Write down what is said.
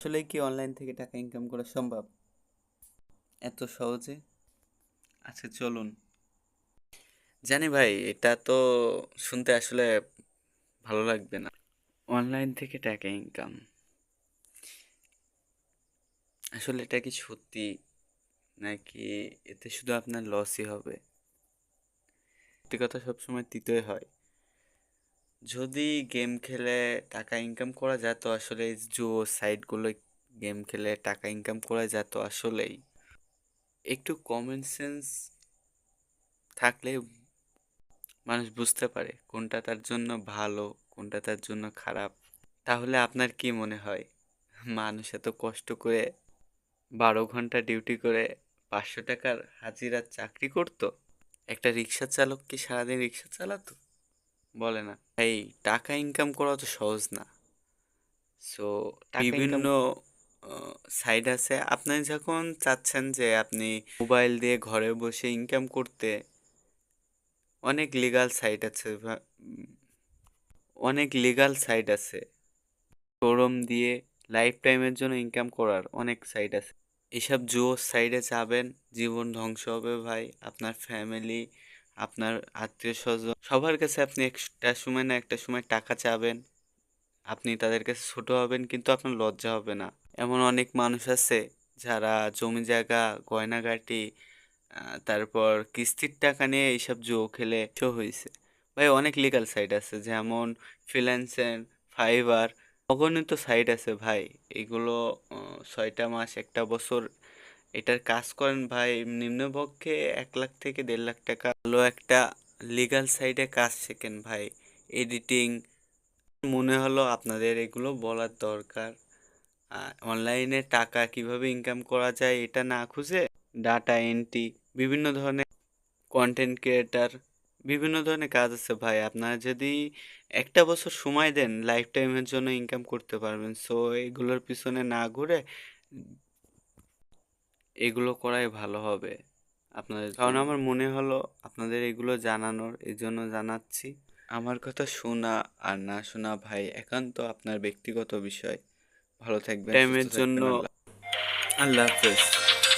আসলে কি অনলাইন থেকে টাকা ইনকাম করা সম্ভব এত সহজে? আচ্ছা চলুন। জানি ভাই, এটা তো শুনতে আসলে ভালো লাগবে না। অনলাইন থেকে টাকা ইনকাম, আসলে এটা কি সত্যি, নাকি এতে শুধু আপনার লসই হবে? সত্যি কথা সবসময় তিতই হয়। যদি গেম খেলে টাকা ইনকাম করা যেত, আসলে এই জুয়ো সাইটগুলো গেম খেলে টাকা ইনকাম করা যেত আসলেই, একটু কমন সেন্স থাকলে মানুষ বুঝতে পারে কোনটা তার জন্য ভালো, কোনটা তার জন্য খারাপ। তাহলে আপনার কি মনে হয়, মানুষ এত কষ্ট করে 12 ঘন্টা ডিউটি করে 500 টাকার হাজিরা চাকরি করত? একটা রিক্সা চালক কি সারাদিন রিক্সা চালাতো? বলে না। এই টাকা ইনকাম করা তো সহজ না। সো বিভিন্ন সাইড আছে। আপনি যখন চাচ্ছেন যে আপনি মোবাইল দিয়ে ঘরে বসে ইনকাম করতে, অনেক লিগাল সাইট আছে অনেক লিগাল সাইট আছে। শোরুম দিয়ে লাইফ টাইমের জন্য ইনকাম করার অনেক সাইট আছে। এসব জুয়ো সাইটে যাবেন, জীবন ধ্বংস হবে ভাই। আপনার ফ্যামিলি, আপনার আত্মীয় স্বজন, সবার কাছে আপনি একটা সময় না একটা সময় টাকা চাবেন। আপনি তাদের কাছে ছোট হবেন, কিন্তু আপনার লজ্জা হবে না। এমন অনেক মানুষ আছে যারা জমি জায়গা, গয়নাগাটি, তারপর কিস্তির টাকা নিয়ে এইসব জুয়ো খেলে শো হয়েছে। ভাই অনেক লিগাল সাইট আছে, যেমন ফ্রিল্যান্সার, ফাইবার, অগণিত সাইট আছে ভাই। এগুলো 6টা মাস 1টা বছর এটার কাজ করেন ভাই, নিম্নপক্ষে 1 লাখ থেকে 1.5 লাখ টাকা। ভালো একটা লিগাল সাইটে কাজ শেখেন ভাই, এডিটিং। মনে হলো আপনাদের এগুলো বলার দরকার। অনলাইনে টাকা কিভাবে ইনকাম করা যায় এটা না খুঁজে ডাটা এন্ট্রি, বিভিন্ন ধরনের কন্টেন্ট ক্রিয়েটার, বিভিন্ন ধরনের কাজ আছে ভাই। আপনারা যদি 1টা বছর সময় দেন, লাইফ টাইমের জন্য ইনকাম করতে পারবেন। সো এগুলোর পিছনে না ঘুরে এগুলো করাই ভালো হবে আপনাদের জন্য। কারণ আমার মনে হলো আপনাদের এগুলো জানানোর, এই জন্য জানাচ্ছি। আমার কথা শোনা আর না শোনা ভাই একান্ত আপনার ব্যক্তিগত বিষয়। ভালো থাকবেন, সুস্থ টাইমের থাকবেন। জন্য আল্লাহ হাফেজ।